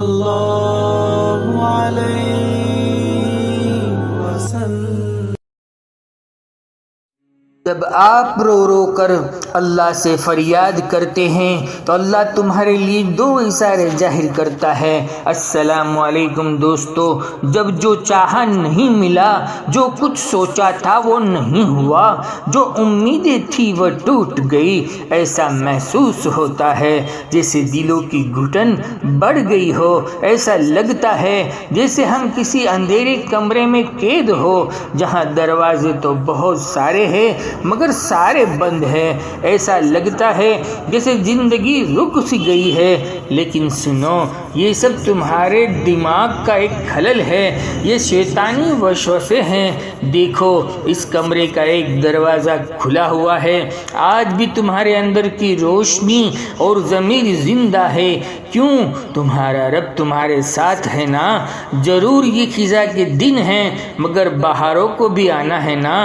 اللہ علیہ وسلم۔ جب آپ رو رو کر اللہ سے فریاد کرتے ہیں تو اللہ تمہارے لیے دو اشارے ظاہر کرتا ہے۔ السلام علیکم دوستو، جب جو چاہا نہیں ملا، جو کچھ سوچا تھا وہ نہیں ہوا، جو امیدیں تھی وہ ٹوٹ گئی، ایسا محسوس ہوتا ہے جیسے دلوں کی گھٹن بڑھ گئی ہو، ایسا لگتا ہے جیسے ہم کسی اندھیرے کمرے میں قید ہو جہاں دروازے تو بہت سارے ہیں مگر سارے بند ہیں، ایسا لگتا ہے جیسے زندگی رک سی گئی ہے۔ لیکن سنو، یہ سب تمہارے دماغ کا ایک خلل ہے، یہ شیطانی وسوسے ہیں۔ دیکھو، اس کمرے کا ایک دروازہ کھلا ہوا ہے، آج بھی تمہارے اندر کی روشنی اور ضمیر زندہ ہے۔ کیوں؟ تمہارا رب تمہارے ساتھ ہے نا۔ ضرور یہ خزاں کے دن ہیں مگر بہاروں کو بھی آنا ہے نا۔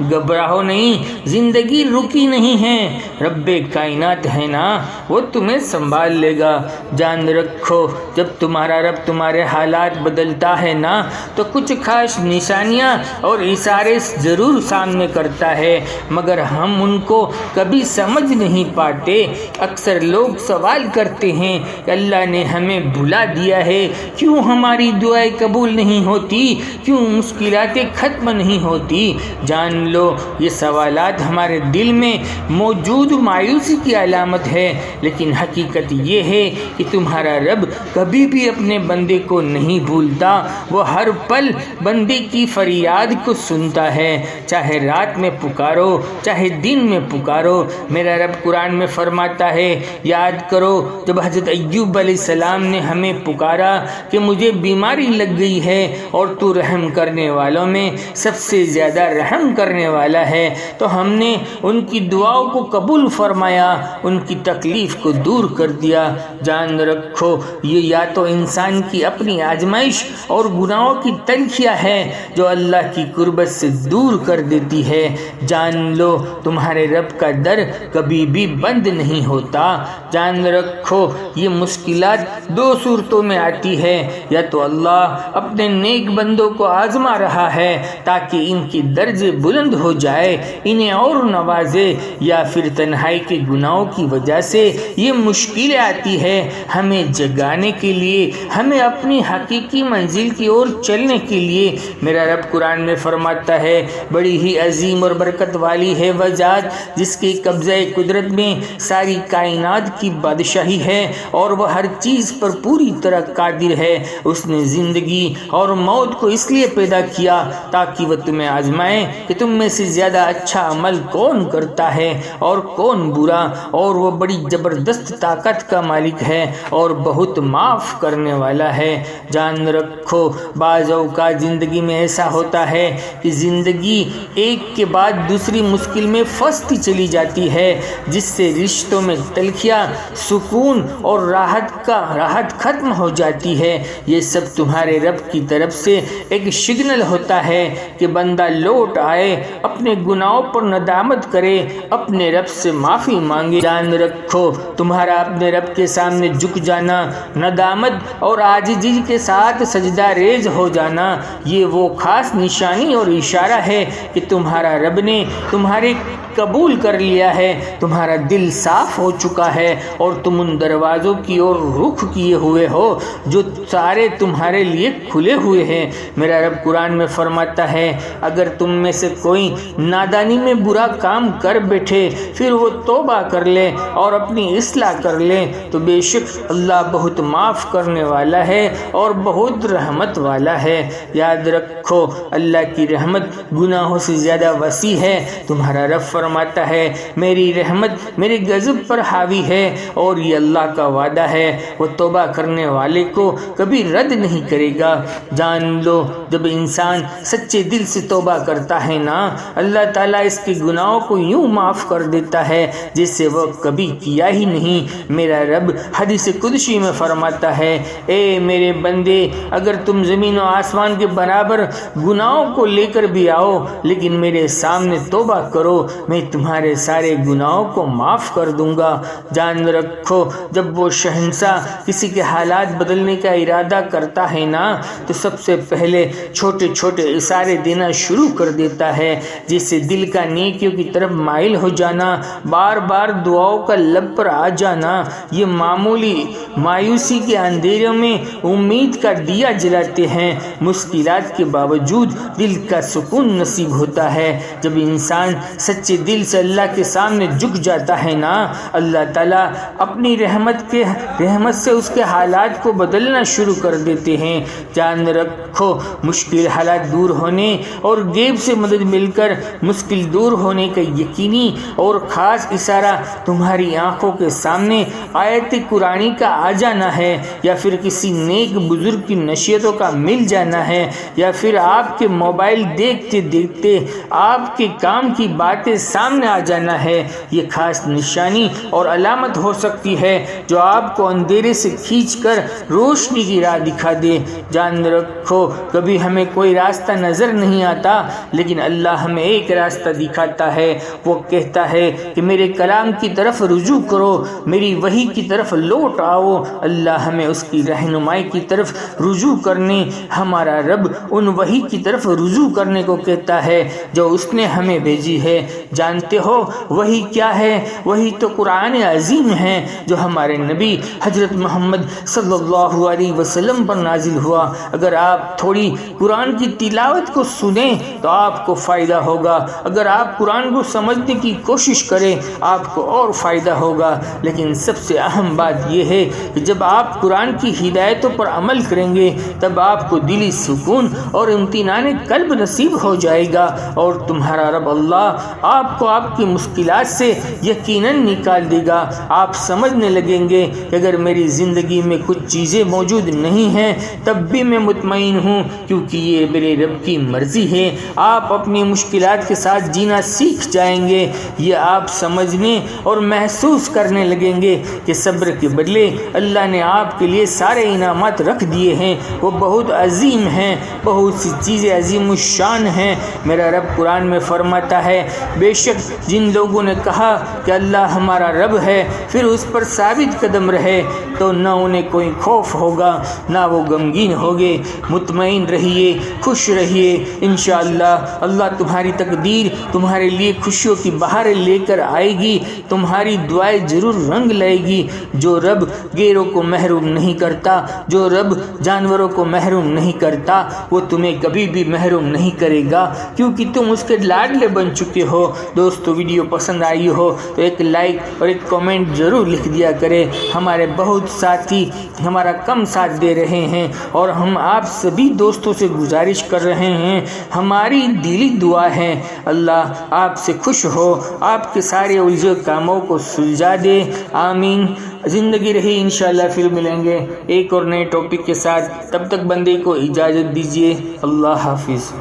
گھبراؤ نہیں، زندگی رکی نہیں ہے، رب کائنات ہے نا، وہ تمہیں سنبھال لے گا۔ جان رکھو، جب تمہارا رب تمہارے حالات بدلتا ہے نا تو کچھ خاص نشانیاں اور اشارے ضرور سامنے کرتا ہے مگر ہم ان کو کبھی سمجھ نہیں پاتے۔ اکثر لوگ سوال کرتے ہیں کہ اللہ نے ہمیں بھلا دیا ہے، کیوں ہماری دعائیں قبول نہیں ہوتی، کیوں مشکلاتیں ختم نہیں ہوتی۔ جان لو، یہ سوالات ہمارے دل میں موجود مایوسی کی علامت ہے، لیکن حقیقت یہ ہے کہ تمہارا رب کبھی بھی اپنے بندے کو نہیں بھولتا، وہ ہر پل بندے کی فریاد کو سنتا ہے، چاہے رات میں پکارو چاہے دن میں پکارو۔ میرا رب قرآن میں فرماتا ہے، یاد کرو جب حضرت ایوب علیہ السلام نے ہمیں پکارا کہ مجھے بیماری لگ گئی ہے اور تو رحم کرنے والوں میں سب سے زیادہ رحم کرنے والا ہے، تو ہم نے ان کی دعاؤں کو قبول فرمایا، ان کی تکلیف کو دور کر دیا۔ جان رکھو، یہ یا تو انسان کی اپنی آزمائش اور گناہوں کی تلخیاں ہے جو اللہ کی قربت سے دور کر دیتی ہے۔ جان لو، تمہارے رب کا در کبھی بھی بند نہیں ہوتا۔ جان رکھو، یہ مشکلات دو صورتوں میں آتی ہے، یا تو اللہ اپنے نیک بندوں کو آزما رہا ہے تاکہ ان کی درجے بلند ہو جائے، انہیں اور نوازے، یا پھر تنہائی کے گناہوں کی وجہ سے یہ مشکلیں آتی ہے ہمیں جگانے کے لیے، ہمیں اپنی حقیقی منزل کی اور چلنے کے لیے۔ میرا رب قرآن میں فرماتا ہے، بڑی ہی عظیم اور برکت والی ہے وہ ذات جس کے قبضہ قدرت میں ساری کائنات کی بادشاہی ہے اور وہ ہر چیز پر پوری طرح قادر ہے۔ اس نے زندگی اور موت کو اس لیے پیدا کیا تاکہ وہ تمہیں آزمائے کہ تم میں سے زیادہ اچھا عمل کون کرتا ہے اور کون برا، اور وہ بڑی زبردست طاقت کا مالک ہے اور بہت معاف کرنے والا ہے۔ جان رکھو، بعض اوقات زندگی میں ایسا ہوتا ہے کہ زندگی ایک کے بعد دوسری مشکل میں پھنستی چلی جاتی ہے، جس سے رشتوں میں تلخیاں، سکون اور راحت ختم ہو جاتی ہے۔ یہ سب تمہارے رب کی طرف سے ایک سگنل ہوتا ہے کہ بندہ لوٹ آئے، اپنے گناہوں پر ندامت کرے، اپنے رب سے معافی مانگے۔ جان رکھو، تمہارا اپنے رب کے سامنے جھک جانا، ندامت اور عاجزی کے ساتھ سجدہ ریز ہو جانا، یہ وہ خاص نشانی اور اشارہ ہے کہ تمہارا رب نے تمہارے قبول کر لیا ہے، تمہارا دل صاف ہو چکا ہے اور تم ان دروازوں کی اور رخ کیے ہوئے ہو جو سارے تمہارے لیے کھلے ہوئے ہیں۔ میرا رب قرآن میں فرماتا ہے، اگر تم میں سے کوئی نادانی میں برا کام کر بیٹھے پھر وہ توبہ کر لے اور اپنی اصلاح کر لے تو بے شک اللہ بہت معاف کرنے والا ہے اور بہت رحمت والا ہے۔ یاد رکھو، اللہ کی رحمت گناہوں سے زیادہ وسیع ہے۔ تمہارا رب فرماتا ہے، میری رحمت میرے غضب پر حاوی ہے، اور یہ اللہ کا وعدہ ہے، وہ توبہ کرنے والے کو کبھی رد نہیں کرے گا۔ جان لو، جب انسان سچے دل سے توبہ کرتا ہے نا اللہ تعالیٰ اس کے گناہوں کو یوں معاف کر دیتا ہے جسے وہ کبھی کیا ہی نہیں۔ میرا رب حدیث قدسی میں فرماتا ہے، اے میرے بندے، اگر تم زمین و آسمان کے برابر گناہوں کو لے کر بھی آؤ لیکن میرے سامنے توبہ کرو، میں تمہارے سارے گناہوں کو معاف کر دوں گا۔ جان رکھو، جب وہ شہنشاہ کسی کے حالات بدلنے کا ارادہ کرتا ہے نا تو سب سے پہلے چھوٹے چھوٹے اشارے دینا شروع کر دیتا ہے، جس سے دل کا نیکیوں کی طرف مائل ہو جانا، بار بار دعاؤں کا لب پر آ جانا، یہ معمولی مایوسی کے اندھیروں میں امید کا دیا جلاتے ہیں۔ مشکلات کے باوجود دل کا سکون نصیب ہوتا ہے۔ جب انسان سچے دل سے اللہ کے سامنے جھک جاتا ہے نا، اللہ تعالیٰ اپنی رحمت سے اس کے حالات کو بدلنا شروع کر دیتے ہیں۔ جان رکھو، مشکل حالات دور ہونے اور غیب سے مدد مل کر مشکل دور ہونے کا یقینی اور خاص اشارہ تمہاری آنکھوں کے سامنے آیت قرآنی کا آ جانا ہے، یا پھر کسی نیک بزرگ کی نصیحتوں کا مل جانا ہے، یا پھر آپ کے موبائل دیکھتے دیکھتے آپ کے کام کی باتیں سامنے آ جانا ہے۔ یہ خاص نشانی اور علامت ہو سکتی ہے جو آپ کو اندھیرے سے کھینچ کر روشنی کی راہ دکھا دے۔ جان رکھو، کبھی ہمیں کوئی راستہ نظر نہیں آتا لیکن اللہ ہمیں ایک راستہ دکھاتا ہے۔ وہ کہتا ہے کہ میرے کلام کی طرف رجوع کرو، میری وحی کی طرف لوٹ آؤ۔ اللہ ہمیں اس کی رہنمائی کی طرف رجوع کرنے، ہمارا رب ان وحی کی طرف رجوع کرنے کو کہتا ہے جو اس نے ہمیں بھیجی ہے۔ جانتے ہو وحی کیا ہے؟ وحی تو قرآن عظیم ہے جو ہمارے نبی حضرت محمد صلی اللہ علیہ وسلم پر نازل ہوا۔ اگر آپ تھوڑی قرآن کی تلاوت کو سنیں تو آپ کو فائدہ ہوگا، اگر آپ قرآن کو سمجھنے کی کوشش کریں آپ کو اور فائدہ ہوگا۔ لیکن سب سے اہم بات یہ ہے کہ جب آپ قرآن کی ہدایتوں پر عمل کریں گے تب آپ کو دلی سکون اور امطمینان قلب نصیب ہو جائے گا، اور تمہارا رب اللہ آپ کو آپ کی مشکلات سے یقیناً نکال دے گا۔ آپ سمجھنے لگیں گے کہ اگر میری زندگی میں کچھ چیزیں موجود نہیں ہیں تب بھی میں مطمئن ہوں کیونکہ یہ میرے رب کی مرضی ہے۔ آپ اپنی مشکلات کے ساتھ جینا سیکھ جائیں گے۔ یہ آپ سمجھنے اور محسوس کرنے لگیں گے کہ صبر کے بدلے اللہ نے آپ کے لیے سارے انعامات رکھ دیے ہیں، وہ بہت عظیم ہیں، بہت سی چیزیں عظیم الشان ہیں۔ میرا رب قرآن میں فرماتا ہے، بے شک جن لوگوں نے کہا کہ اللہ ہمارا رب ہے پھر اس پر ثابت قدم رہے تو نہ انہیں کوئی خوف ہوگا نہ وہ غمگین ہوگے۔ مطمئن رہیے، خوش رہیے، انشاءاللہ اللہ تمہاری تقدیر تمہارے لیے خوشیوں کی بہاریں لے کر آئے گی، تمہاری دعائیں ضرور رنگ لائے گی۔ جو رب غیروں کو محروم نہیں کرتا، جو رب جانوروں کو محروم نہیں کرتا، وہ تمہیں کبھی بھی محروم نہیں کرے گا کیونکہ تم اس کے لاڈلے بن چکے ہو۔ دوستو، ویڈیو پسند آئی ہو تو ایک لائک اور ایک کامنٹ ضرور لکھ دیا کریں۔ ہمارے بہت ساتھی ہمارا کم ساتھ دے رہے ہیں اور ہم آپ سبھی دوستوں سے گزارش کر رہے ہیں، ہماری دلی دعا ہے اللہ آپ سے خوش ہو، آپ کے سارے الجھے کاموں کو سلجھا دے، آمین۔ زندگی رہی انشاءاللہ پھر ملیں گے ایک اور نئے ٹاپک کے ساتھ، تب تک بندے کو اجازت دیجیے، اللہ حافظ۔